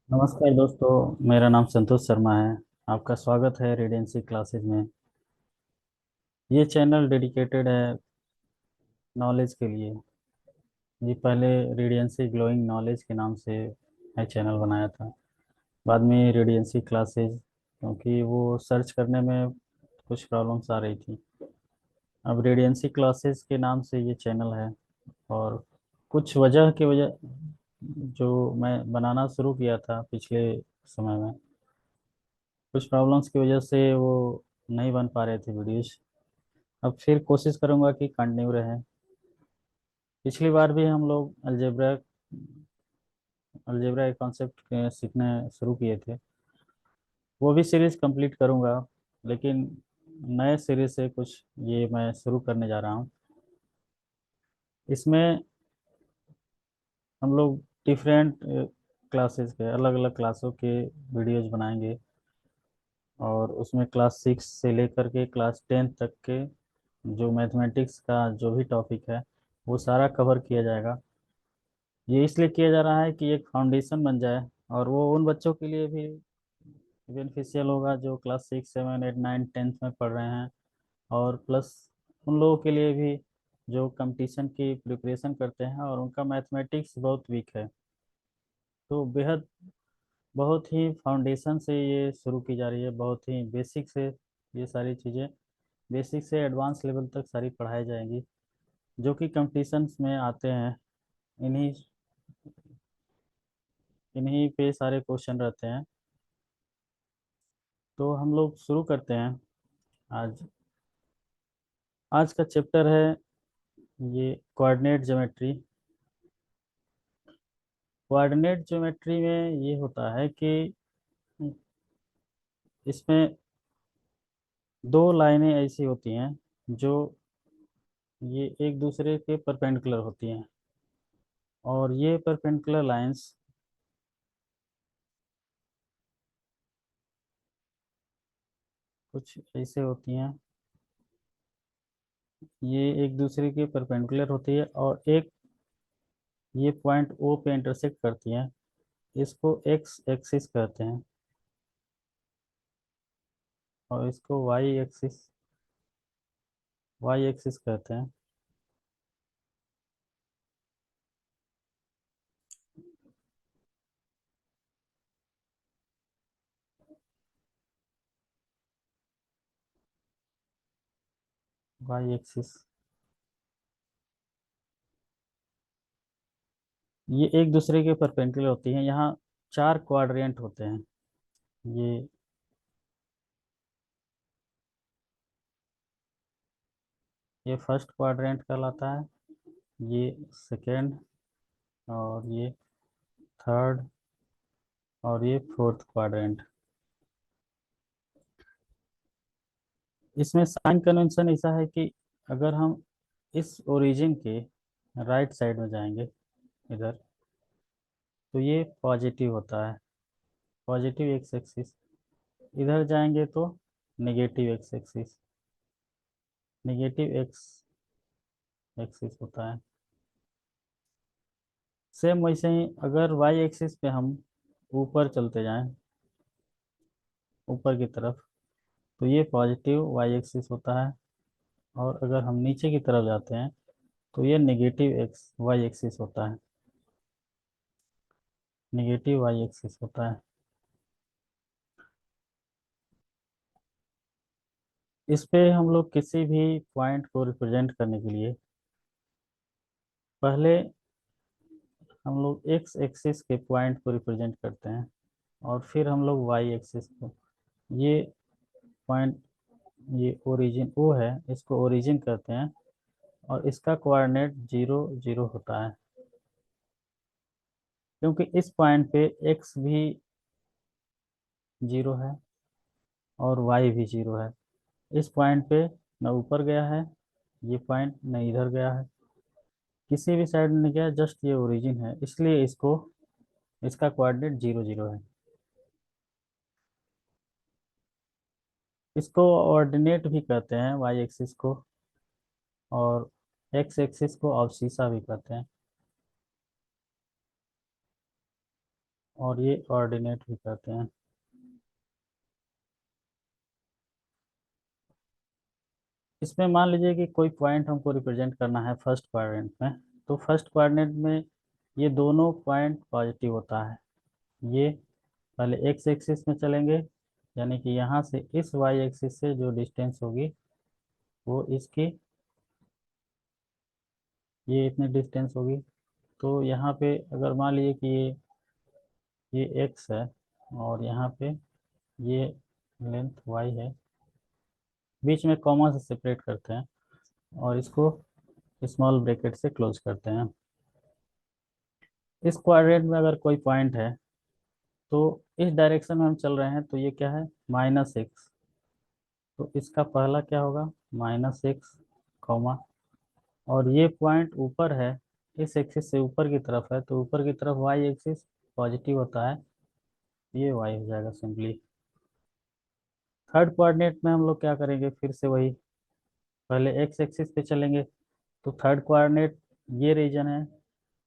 नमस्कार दोस्तों। मेरा नाम संतोष शर्मा है। आपका स्वागत है रेडियंसी क्लासेस में। ये चैनल डेडिकेटेड है नॉलेज के लिए। ये पहले रेडियंसी ग्लोइंग नॉलेज के नाम से है चैनल बनाया था। बाद में रेडियंसी क्लासेस, क्योंकि वो सर्च करने में कुछ प्रॉब्लम्स आ रही थी। अब रेडियंसी क्लासेस के नाम से ये चैनल है। और कुछ वजह की वजह जो मैं बनाना शुरू किया था पिछले समय में, कुछ प्रॉब्लम्स की वजह से वो नहीं बन पा रहे थे वीडियोज। अब फिर कोशिश करूंगा कि कंटिन्यू रहे। पिछली बार भी हम लोग अलजेब्रा अलजेब्रा के कॉन्सेप्ट सीखने शुरू किए थे। वो भी सीरीज कंप्लीट करूंगा, लेकिन नए सीरीज से कुछ ये मैं शुरू करने जा रहा हूँ। इसमें हम लोग डिफरेंट क्लासेस के अलग अलग क्लासों के वीडियोज बनाएंगे। और उसमें क्लास 6 से लेकर के क्लास 10 तक के जो मैथमेटिक्स का जो भी टॉपिक है वो सारा कवर किया जाएगा। ये इसलिए किया जा रहा है कि एक फाउंडेशन बन जाए, और वो उन बच्चों के लिए भी बेनिफिशियल होगा जो क्लास 6 7 8 9 10 में पढ़ रहे हैं। और प्लस उन लोगों के लिए भी जो कंपटीशन की प्रिपरेशन करते हैं और उनका मैथमेटिक्स बहुत वीक है। तो बेहद बहुत ही फाउंडेशन से ये शुरू की जा रही है, बहुत ही बेसिक से। ये सारी चीज़ें बेसिक से एडवांस लेवल तक सारी पढ़ाई जाएंगी, जो कि कंपटीशन्स में आते हैं। इन्हीं इन्हीं पे सारे क्वेश्चन रहते हैं। तो हम लोग शुरू करते हैं। आज आज का चैप्टर है ये कोऑर्डिनेट ज्योमेट्री। कोऑर्डिनेट ज्योमेट्री में ये होता है कि इसमें दो लाइनें ऐसी होती हैं जो ये एक दूसरे के परपेंडिकुलर होती हैं। और ये परपेंडिकुलर लाइंस कुछ ऐसे होती हैं। ये एक दूसरे के परपेंडिकुलर होती है और एक ये पॉइंट ओ पे इंटरसेक्ट करती हैं। इसको एक्स एक्सिस कहते हैं और इसको वाई एक्सिस कहते हैं। वाई एक्सिस ये एक दूसरे के परपेंडिकुलर होती हैं। यहाँ चार क्वाड्रेंट होते हैं। ये ये फर्स्ट क्वाड्रेंट कहलाता है, ये सेकेंड, और ये थर्ड, और ये फोर्थ क्वाड्रेंट। इसमें साइन कन्वेंशन ऐसा है कि अगर हम इस ओरिजिन के राइट साइड में जाएंगे इधर, तो ये पॉजिटिव होता है, पॉजिटिव एक्स एक्सिस। इधर जाएंगे तो negative x axis, negative x axis होता है। सेम वैसे ही अगर वाई एक्सिस पे हम ऊपर चलते जाएं, ऊपर की तरफ, तो ये पॉजिटिव वाई एक्सिस होता है। और अगर हम नीचे की तरफ जाते हैं तो ये नेगेटिव एक्स वाई एक्सिस होता है, नेगेटिव वाई एक्सिस होता है। इस पे हम लोग किसी भी पॉइंट को रिप्रेजेंट करने के लिए पहले हम लोग एक्स एक्सिस के पॉइंट को रिप्रेजेंट करते हैं, और फिर हम लोग वाई एक्सिस को। ये पॉइंट, ये ओरिजिन ओ है, इसको ओरिजिन कहते हैं। और इसका कोऑर्डिनेट 0 0 होता है, क्योंकि इस पॉइंट पे एक्स भी 0 है और वाई भी 0 है। इस पॉइंट पे न ऊपर गया है ये पॉइंट, न इधर गया है, किसी भी साइड में गया, जस्ट ये ओरिजिन है, इसलिए इसको इसका कोऑर्डिनेट 0 0 है। इसको ऑर्डिनेट भी कहते हैं वाई एक्सिस को, और एक्स एक्सिस को अवशीषा भी कहते हैं। और ये ऑर्डिनेट भी कहते हैं। इसमें मान लीजिए कि कोई पॉइंट हमको रिप्रेजेंट करना है फर्स्ट क्वाड्रेंट में, तो फर्स्ट क्वाड्रेंट में ये दोनों पॉइंट पॉजिटिव होता है। ये पहले एक्स एक्सिस में चलेंगे, यानी कि यहाँ से इस वाई एक्सिस से जो डिस्टेंस होगी वो इसकी ये इतनी डिस्टेंस होगी। तो यहाँ पे अगर मान लीजिए कि ये एक्स है और यहाँ पे ये लेंथ वाई है, बीच में कॉमा से सेपरेट करते हैं और इसको स्मॉल ब्रैकेट से क्लोज करते हैं। इस क्वाड्रेंट में अगर कोई पॉइंट है तो इस डायरेक्शन में हम चल रहे हैं, तो ये क्या है, -x। तो इसका पहला क्या होगा, -x, कॉमा, और ये पॉइंट ऊपर है, इस एक्सिस से ऊपर की तरफ है, तो ऊपर की तरफ वाई एक्सिस पॉजिटिव होता है, ये वाई हो जाएगा सिंपली। थर्ड कोऑर्डिनेट में हम लोग क्या करेंगे, फिर से वही, पहले एक्स एक्सिस पे चलेंगे, तो थर्ड कोऑर्डिनेट ये रीजन है,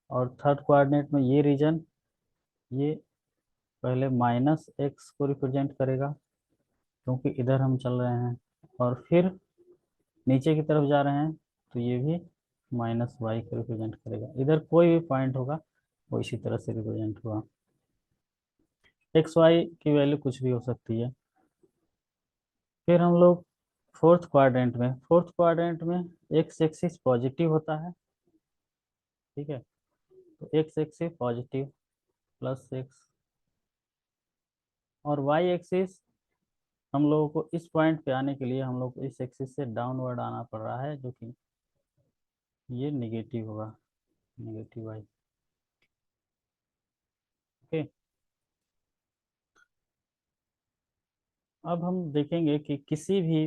और थर्ड कोऑर्डिनेट में ये रीजन, ये पहले -x को रिप्रेजेंट करेगा क्योंकि इधर हम चल रहे हैं, और फिर नीचे की तरफ जा रहे हैं तो ये भी -y को रिप्रेजेंट करेगा। इधर कोई भी पॉइंट होगा वो इसी तरह से रिप्रेजेंट हुआ। एक्स वाई की वैल्यू कुछ भी हो सकती है। फिर हम लोग फोर्थ क्वाड्रेंट में एक्स एक्सिस पॉजिटिव होता है, ठीक है, तो एक्स एक्सिस पॉजिटिव +6, और वाई एक्सिस हम लोगों को इस पॉइंट पे आने के लिए हम लोग को इस एक्सिस से डाउनवर्ड आना पड़ रहा है, जो कि ये निगेटिव होगा, नेगेटिव वाई। ओके, अब हम देखेंगे कि किसी भी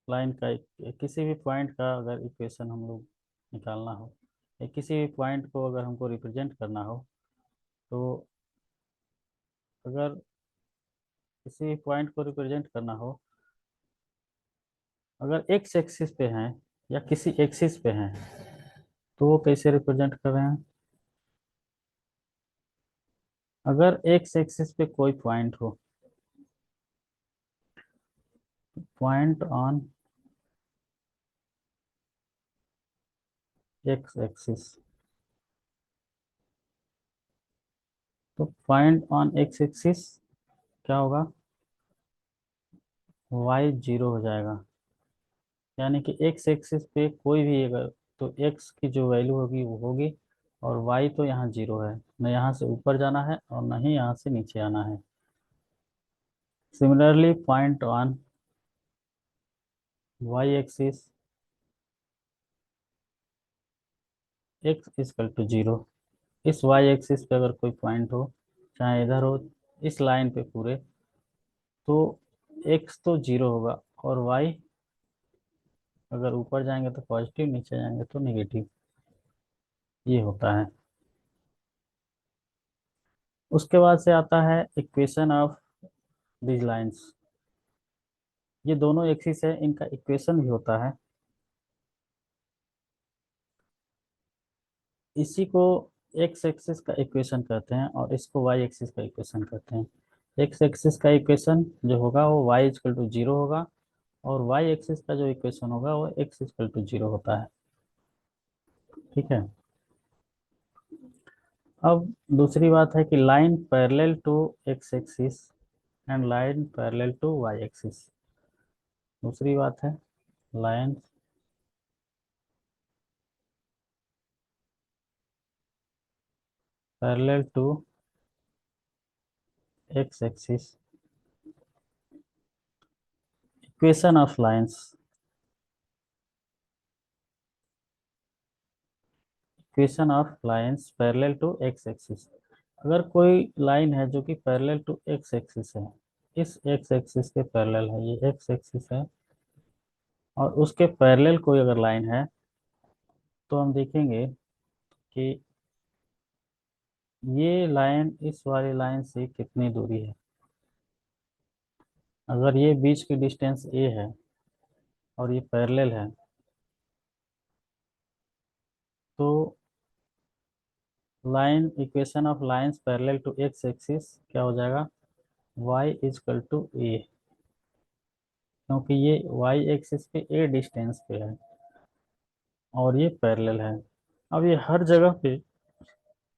लाइन का किसी भी पॉइंट का अगर इक्वेशन हम लोग निकालना हो, या किसी भी पॉइंट को अगर हमको रिप्रेजेंट करना हो, तो अगर किसी भी पॉइंट को रिप्रेजेंट करना हो, अगर एक्स एक्सिस पे हैं या किसी एक्सिस पे हैं, तो वो कैसे रिप्रेजेंट कर रहे हैं। अगर एक्स एक्सिस पे कोई पॉइंट हो, पॉइंट ऑन एक्स एक्सिस, तो पॉइंट ऑन एक्स एक्सिस क्या होगा, वाई 0 हो जाएगा, यानी कि एक्स एक्सिस पे कोई भी अगर, तो एक्स की जो वैल्यू होगी वो होगी, और वाई तो यहाँ 0 है, न यहाँ से ऊपर जाना है और न ही यहाँ से नीचे आना है। Similarly point on Y axis x is equal to 0, इस वाई एक्सिस पे अगर कोई पॉइंट हो, चाहे इधर हो, इस लाइन पे पूरे, तो एक्स तो 0 होगा, और वाई अगर ऊपर जाएंगे तो पॉजिटिव, नीचे जाएंगे तो नेगेटिव, ये होता है। उसके बाद से आता है इक्वेशन ऑफ दीज लाइंस। ये दोनों एक्सिस है, इनका इक्वेशन भी होता है। इसी को एक्स एक्सिस का इक्वेशन कहते हैं और इसको वाई एक्सिस का इक्वेशन कहते हैं। एक्स एक्सिस का इक्वेशन जो होगा वो वाई इजकल टू 0 होगा, और वाई एक्सिस का जो इक्वेशन होगा वो एक्स इक्वल टू 0 होता है, ठीक है। अब दूसरी बात है कि line parallel to x axis and line parallel to Y axis. दूसरी बात है line parallel to x axis. Equation of lines, equation of lines parallel to x axis. अगर कोई लाइन है जो कि पैरेलल टू एक्स एक्सिस है, इस एक्स एक्सिस के पैरेलल है, ये एक्स एक्सिस है, और उसके पैरेलल कोई अगर लाइन है, तो हम देखेंगे कि ये लाइन इस वाली लाइन से कितनी दूरी है। अगर ये बीच की डिस्टेंस ए है और ये पैरेलल है, तो line equation of lines parallel to x axis क्या हो जाएगा, y इजकल टू ए, क्योंकि ये y एक्सिस पे a डिस्टेंस पे है और ये पैरेलल है। अब ये हर जगह पे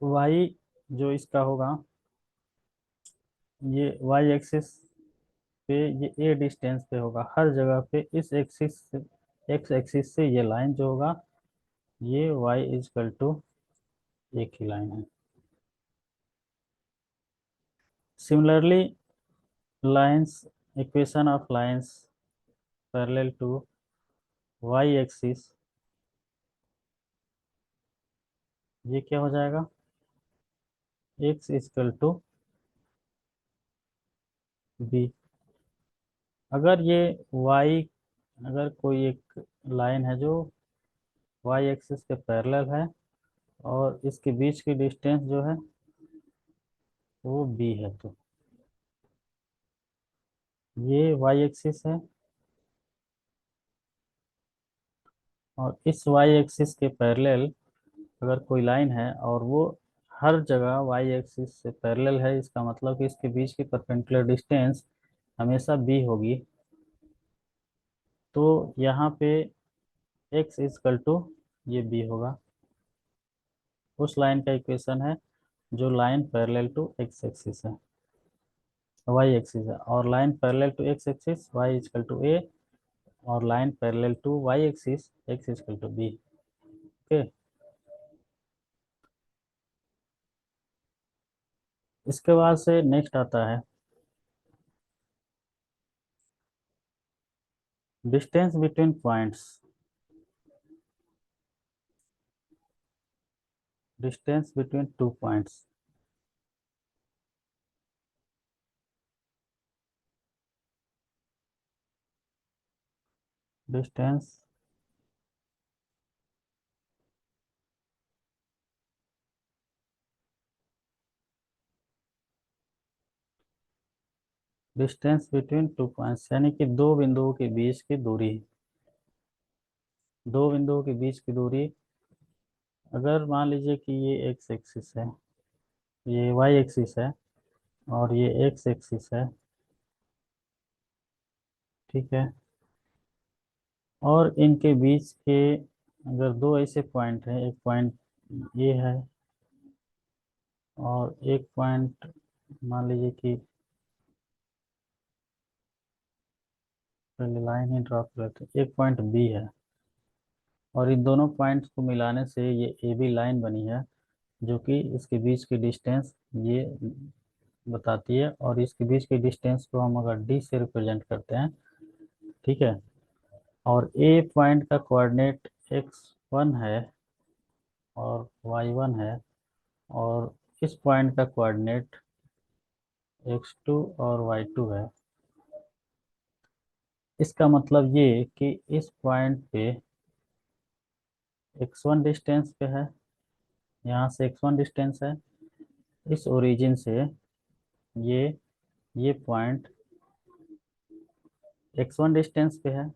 y जो इसका होगा, ये y एक्सिस पे ये a डिस्टेंस पे होगा हर जगह पे, इस एक्सिस से एक्स एक्सिस से ये लाइन जो होगा ये y इजकल टू एक ही लाइन है। Similarly lines equation of lines parallel to y axis, ये क्या हो जाएगा, x इजकल टू b। अगर ये y, अगर कोई एक लाइन है जो y एक्सिस के पैरेलल है और इसके बीच की डिस्टेंस जो है वो b है, तो ये y एक्सिस है और इस y एक्सिस के पैरेलल अगर कोई लाइन है और वो हर जगह y एक्सिस से पैरेलल है, इसका मतलब कि इसके बीच की परपेंडिकुलर डिस्टेंस हमेशा b होगी। तो यहाँ पे x इजकल टू ये b होगा, उस लाइन का इक्वेशन है जो line parallel to x axis है, वाई एक्सिस है, और line parallel to x axis y is equal to a, और line parallel to Y axis x is equal to b. Okay, इसके बाद से नेक्स्ट आता है distance between points. Distance between two points, distance distance between two points यानी कि दो बिंदुओं के बीच की दूरी। दो बिंदुओं के बीच की दूरी, अगर मान लीजिए कि ये एक्स एक्सिस है, ये वाई एक्सिस है और ये एक्स एक्सिस है, ठीक है, और इनके बीच के अगर दो ऐसे पॉइंट हैं, एक पॉइंट ये है और एक पॉइंट मान लीजिए कि, पहले लाइन ही ड्रॉ कर लेते हैं, एक पॉइंट बी है और इन दोनों पॉइंट्स को मिलाने से ये ए बी लाइन बनी है, जो कि इसके बीच की डिस्टेंस ये बताती है, और इसके बीच की डिस्टेंस को हम अगर डी से रिप्रेजेंट करते हैं, ठीक है, और ए पॉइंट का कोऑर्डिनेट x1 है और y1 है, और इस पॉइंट का कोऑर्डिनेट x2 और y2 है। इसका मतलब ये कि इस पॉइंट पे x1 डिस्टेंस पे है, यहाँ से x1 डिस्टेंस है, इस ओरिजिन से ये ये पॉइंट x1 डिस्टेंस पे है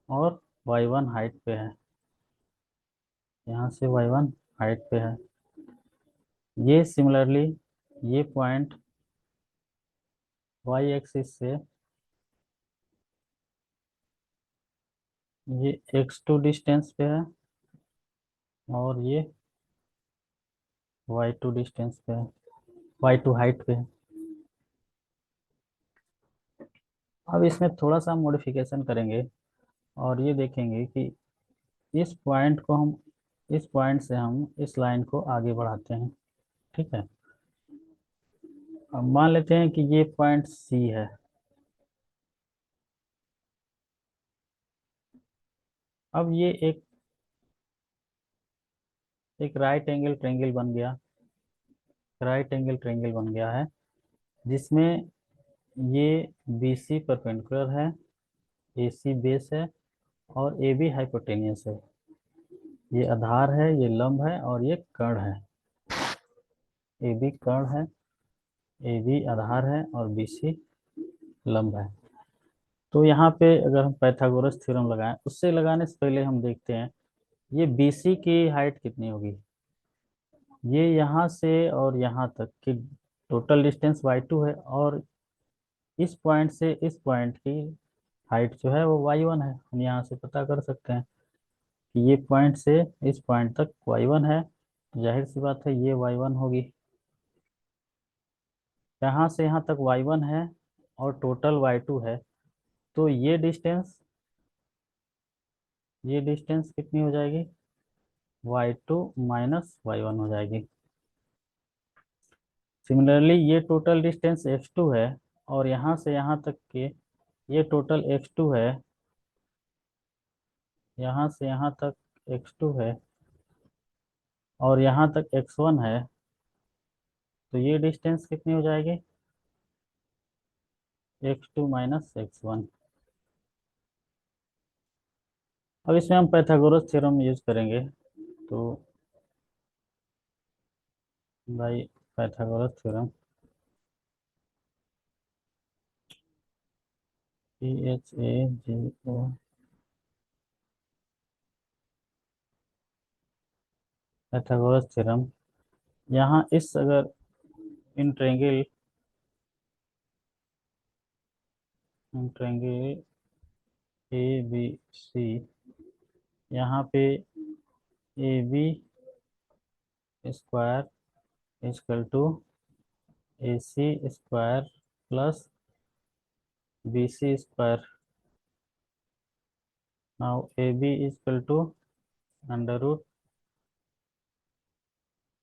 और y1 हाइट पे है, यहाँ से y1 हाइट पे है। ये सिमिलरली ये पॉइंट y एक्सिस से ये x2 डिस्टेंस पे है और ये y2 डिस्टेंस पे है, y2 हाइट पे है। अब इसमें थोड़ा सा मॉडिफिकेशन करेंगे और ये देखेंगे कि इस पॉइंट को हम, इस पॉइंट से हम इस लाइन को आगे बढ़ाते हैं, ठीक है। अब मान लेते हैं कि ये पॉइंट सी है। अब ये एक राइट एंगल ट्रेंगल बन गया है, जिसमें ये बी सी परपेंडिकुलर है, ए सी बेस है और ए बी हाइपोटेनियस है। ये आधार है, ये लंब है और ये कर्ण है। ए बी कर्ण है, ए बी आधार है और बी सी लंब है। तो यहाँ पे अगर हम पाइथागोरस थ्योरम लगाएं, उससे लगाने से पहले हम देखते हैं ये बी सी की हाइट कितनी होगी। ये यहाँ से और यहाँ तक की टोटल डिस्टेंस y2 है, और इस पॉइंट से इस पॉइंट की हाइट जो है वो y1 है। हम यहाँ से पता कर सकते हैं कि ये पॉइंट से इस पॉइंट तक y1 है, तो जाहिर सी बात है ये y1 होगी। यहाँ से यहाँ तक y1 है और टोटल y2 है, तो ये डिस्टेंस कितनी हो जाएगी, y2 माइनस y1 हो जाएगी। सिमिलरली ये टोटल डिस्टेंस x2 है, और यहाँ से यहाँ तक के ये टोटल x2 है, यहाँ से यहाँ तक x2 है, और यहाँ तक x1 है, तो ये डिस्टेंस कितनी हो जाएगी, x2 माइनस x1। अब इसमें हम पाइथागोरस थ्योरम यूज करेंगे। तो भाई Pythagoras theorem, PHAGO, Pythagoras theorem. यहाँ इस अगर इन ट्रेंगल ABC, यहाँ पे AB square is equal to AC square plus BC square. Now AB is equal to under root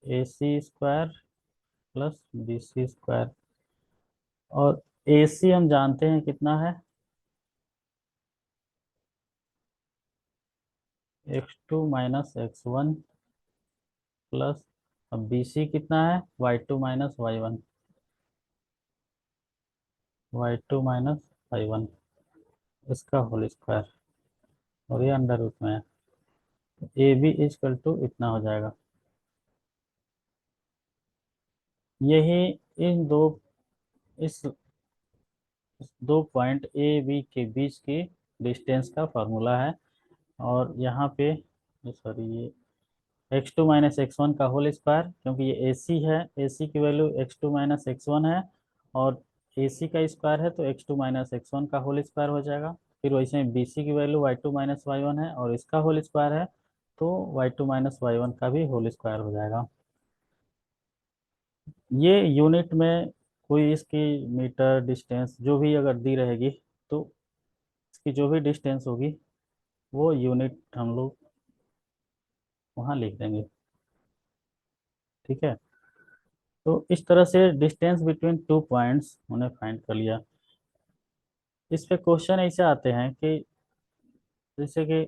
AC square plus BC square. और AC हम जानते हैं कितना है, x2 माइनस x1 प्लस, अब BC कितना है, y2 minus y1, y2 minus y1, इसका होल स्क्वायर, और ये अंडर रूट में है। ए बी इजकल टू इतना हो जाएगा। यही इन दो इस दो पॉइंट ए बी के बीच की डिस्टेंस का फार्मूला है। और यहाँ पे सॉरी, ये x2 माइनस एक्स का होल स्क्वायर, क्योंकि ये AC है, AC की वैल्यू x2 माइनस एक्स है, और AC का स्क्वायर है तो x2 माइनस एक्स का होल स्क्वायर हो जाएगा। फिर वैसे ही BC की वैल्यू y2 माइनस y1 है और इसका होल स्क्वायर है, तो y2 माइनस y1 का भी होल स्क्वायर हो जाएगा। ये यूनिट में कोई इसकी मीटर डिस्टेंस जो भी अगर दी रहेगी, तो इसकी जो भी डिस्टेंस होगी वो यूनिट हम लोग वहाँ लिख देंगे। ठीक है, तो इस तरह से डिस्टेंस बिटवीन टू पॉइंट्स हमने फाइंड कर लिया। इस पे क्वेश्चन ऐसे आते हैं कि जैसे कि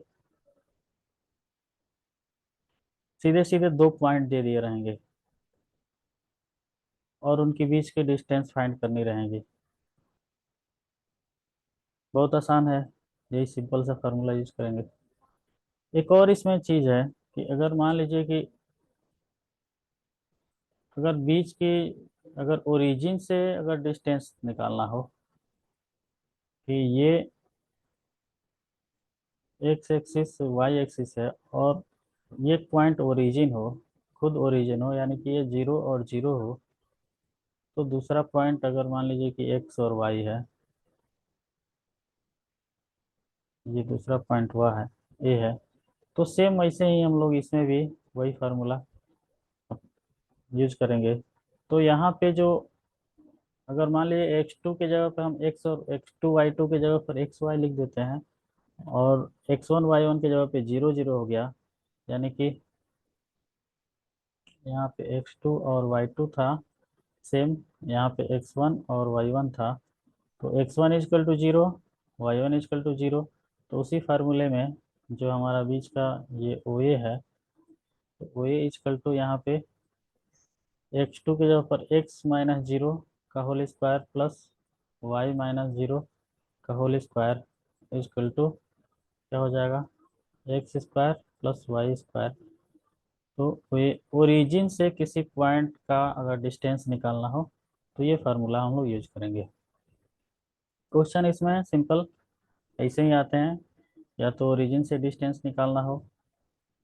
सीधे सीधे दो पॉइंट दे दिए रहेंगे और उनके बीच की डिस्टेंस फाइंड करनी रहेंगी। बहुत आसान है, यही सिंपल सा फार्मूला यूज करेंगे। एक और इसमें चीज़ है कि अगर मान लीजिए कि अगर बीच की अगर ओरिजिन से अगर डिस्टेंस निकालना हो कि ये एक्स एक्सिस वाई एक्सिस है, और ये पॉइंट ओरिजिन हो, खुद ओरिजिन हो, यानी कि ये 0 और 0 हो, तो दूसरा पॉइंट अगर मान लीजिए कि एक्स और वाई है, ये दूसरा पॉइंट हुआ है ए है, तो सेम वैसे ही हम लोग इसमें भी वही फार्मूला यूज करेंगे। तो यहाँ पे जो अगर मान लीजिए x2 के जगह पर हम x और x2 y2 के जगह पर एक्स वाई लिख देते हैं, और x1 y1 के जगह पे 0 0 हो गया, यानी कि यहाँ पे x2 और y2 था सेम, यहाँ पे x1 और y1 था, तो x1 is equal to 0, y1 is equal to 0। तो उसी फार्मूले में जो हमारा बीच का ये ओ ए है, तो ओ ए इजकल टू यहाँ पे x2 के जगह पर x माइनस 0 का whole square plus y minus 0 का होल स्क्वायर इजकल टू क्या हो जाएगा, x square plus y square. तो ये ओरिजिन से किसी पॉइंट का अगर डिस्टेंस निकालना हो तो ये फार्मूला हम लोग यूज करेंगे। क्वेश्चन इसमें सिंपल ऐसे ही आते हैं, या तो ओरिजिन से डिस्टेंस निकालना हो,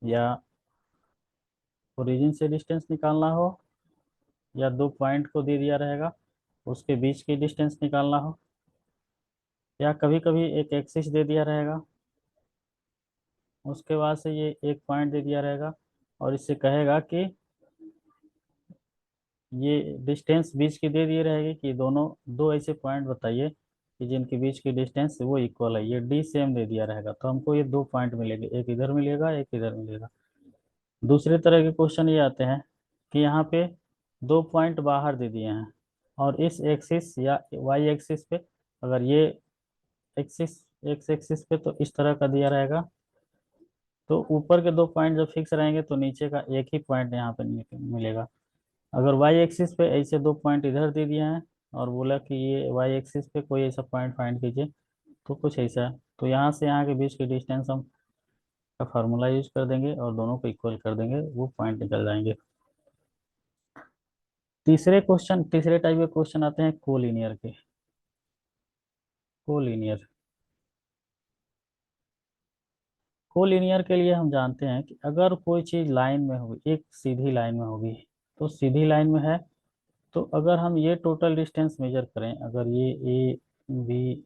या ओरिजिन से डिस्टेंस निकालना हो, या दो पॉइंट को दे दिया रहेगा उसके बीच की डिस्टेंस निकालना हो, या कभी कभी एक एक्सिस दे दिया रहेगा, उसके बाद से ये एक पॉइंट दे दिया रहेगा और इससे कहेगा कि ये डिस्टेंस बीच की दे दी रहेगी कि दोनों दो ऐसे पॉइंट बताइए कि जिनके बीच की डिस्टेंस वो इक्वल है, ये डी सेम दे दिया रहेगा, तो हमको ये दो पॉइंट मिलेंगे, एक इधर मिलेगा एक इधर मिलेगा। दूसरे तरह के क्वेश्चन ये आते हैं कि यहाँ पे दो पॉइंट बाहर दे दिए हैं और इस एक्सिस या वाई एक्सिस पे, अगर ये एक्सिस एक्स एक्सिस पे तो इस तरह का दिया रहेगा, तो ऊपर के दो पॉइंट जब फिक्स रहेंगे तो नीचे का एक ही पॉइंट यहाँ पे मिलेगा। अगर वाई एक्सिस पे ऐसे दो पॉइंट इधर दे दिए हैं और बोला कि ये वाई एक्सिस पे कोई ऐसा पॉइंट फाइंड कीजिए, तो कुछ ऐसा है, तो यहाँ से यहाँ के बीच की डिस्टेंस हम का फार्मूला यूज कर देंगे और दोनों को इक्वल कर देंगे, वो पॉइंट निकल जाएंगे। तीसरे टाइप के क्वेश्चन आते हैं कोलिनियर के। कोलिनियर कोलिनियर के लिए हम जानते हैं कि अगर कोई चीज़ लाइन में होगी, एक सीधी लाइन में होगी, तो सीधी लाइन में है, तो अगर हम ये टोटल डिस्टेंस मेजर करें, अगर ये ए बी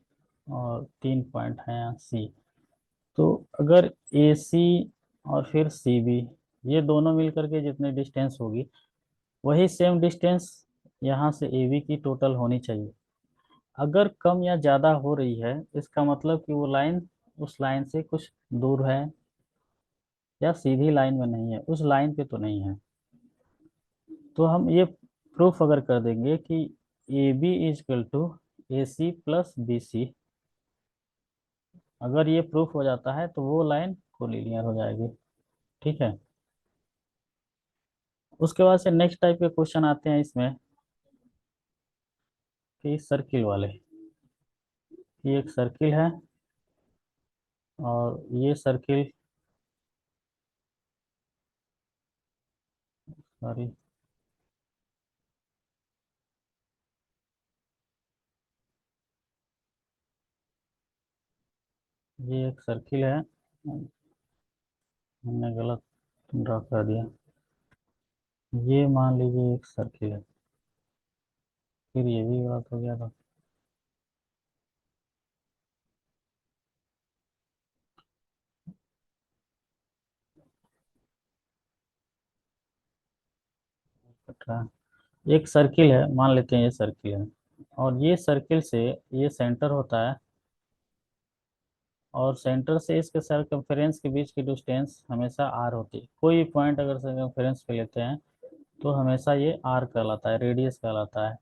और तीन पॉइंट हैं यहाँ सी, तो अगर ए सी और फिर सी बी, ये दोनों मिल करके जितनी डिस्टेंस होगी वही सेम डिस्टेंस यहाँ से ए बी की टोटल होनी चाहिए। अगर कम या ज़्यादा हो रही है इसका मतलब कि वो लाइन उस लाइन से कुछ दूर है या सीधी लाइन में नहीं है, उस लाइन पे तो नहीं है। तो हम ये प्रूफ अगर कर देंगे कि A B is equal to A C plus B C, अगर ये प्रूफ हो जाता है तो वो लाइन कोलिनियर हो जाएगी। ठीक है। उसके बाद से नेक्स्ट टाइप के क्वेश्चन आते हैं इसमें कि सर्किल वाले। ये एक सर्किल है और ये सर्किल, सॉरी, ये एक सर्किल है, हमने गलत ड्रॉ कर दिया। ये मान लीजिए एक सर्किल है, फिर ये भी गलत हो गया था। कट रहा है। एक सर्किल है, मान लेते हैं ये सर्किल है, और ये सर्किल से ये सेंटर होता है, और सेंटर से इसके सरकमफ्रेंस के बीच की डिस्टेंस हमेशा आर होती है। कोई भी पॉइंट अगर सरकमफ्रेंस पे लेते हैं तो हमेशा ये आर कहलाता है, रेडियस कहलाता है।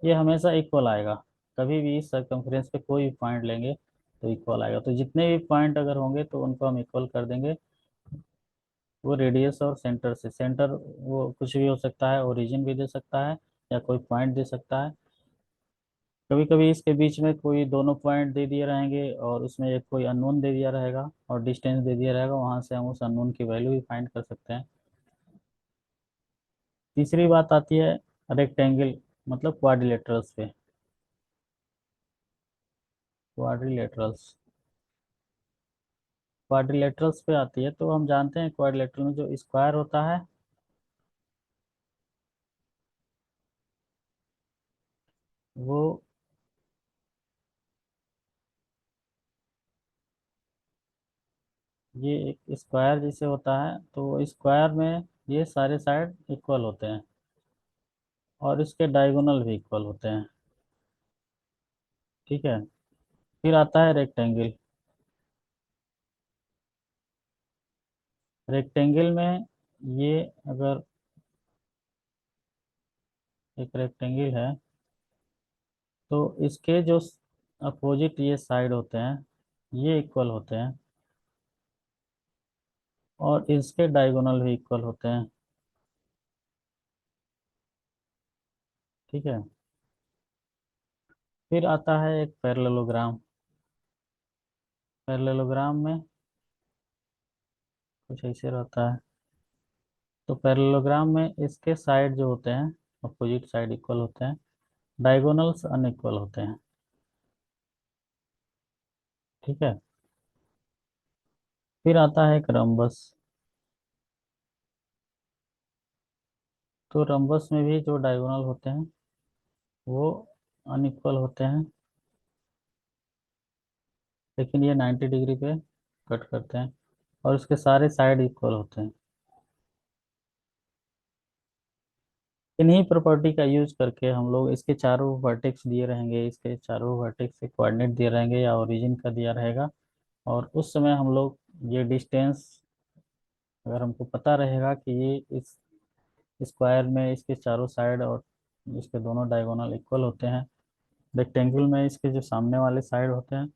ये हमेशा इक्वल आएगा, कभी भी इस सरकमफ्रेंस पे कोई भी पॉइंट लेंगे तो इक्वल आएगा, तो जितने भी पॉइंट अगर होंगे तो उनको हम इक्वल कर देंगे। वो रेडियस और सेंटर से, सेंटर वो कुछ भी हो सकता है, ओरिजिन भी दे सकता है या कोई पॉइंट दे सकता है। कभी कभी इसके बीच में कोई दोनों पॉइंट दे दिए रहेंगे और उसमें एक कोई अननोन दे दिया रहेगा और डिस्टेंस दे दिया रहेगा, वहां से हम उस अननोन की वैल्यू भी फाइंड कर सकते हैं। तीसरी बात आती है रेक्टेंगल, मतलब क्वाड्रिलेटरल्स पे। क्वाड्रिलेटरल्स क्वाड्रिलेटरल्स पे आती है, तो हम जानते हैं क्वाड्रिलेटरल में जो स्क्वायर होता है वो, ये एक स्क्वायर जैसे होता है, तो स्क्वायर में ये सारे साइड इक्वल होते हैं और इसके डायगोनल भी इक्वल होते हैं। ठीक है। फिर आता है रेक्टेंगल। रेक्टेंगल में ये, अगर एक रेक्टेंगल है तो इसके जो अपोजिट ये साइड होते हैं ये इक्वल होते हैं और इसके डायगोनल भी इक्वल होते हैं। ठीक है। फिर आता है एक पैरेललोग्राम। पैरेललोग्राम में कुछ ऐसे रहता है, तो पैरेललोग्राम में इसके साइड जो होते हैं अपोजिट साइड इक्वल होते हैं, डायगोनल्स अनइक्वल होते हैं। ठीक है। फिर आता है एक रम्बस। तो रम्बस में भी जो डायगोनल होते हैं वो अनइक्वल होते हैं, लेकिन ये 90 डिग्री पे कट करते हैं और उसके सारे साइड इक्वल होते हैं। इन्हीं प्रॉपर्टी का यूज करके हम लोग इसके चारों वर्टेक्स दिए रहेंगे, इसके चारों वर्टेक्स के कोऑर्डिनेट दिए रहेंगे या ओरिजिन का दिया रहेगा, और उस समय हम लोग ये डिस्टेंस, अगर हमको पता रहेगा कि ये इस स्क्वायर में इसके चारों साइड और इसके दोनों डायगोनल इक्वल होते हैं, रेक्टेंगल में इसके जो सामने वाले साइड होते हैं,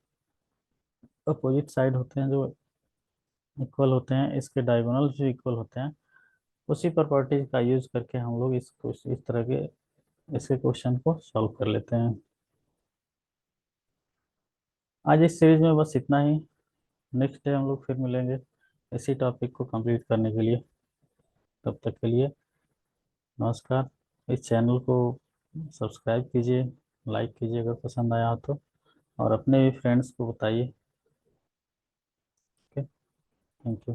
अपोजिट साइड होते हैं जो इक्वल होते हैं, इसके डायगोनल जो इक्वल होते हैं, उसी प्रॉपर्टीज का यूज करके हम लोग इसको इस तरह के इसके क्वेश्चन को सॉल्व कर लेते हैं। आज इस सीरीज में बस इतना ही। नेक्स्ट डे हम लोग फिर मिलेंगे इसी टॉपिक को कंप्लीट करने के लिए। तब तक के लिए नमस्कार। इस चैनल को सब्सक्राइब कीजिए, लाइक कीजिए अगर पसंद आया हो तो, और अपने भी फ्रेंड्स को बताइए। Okay, thank you.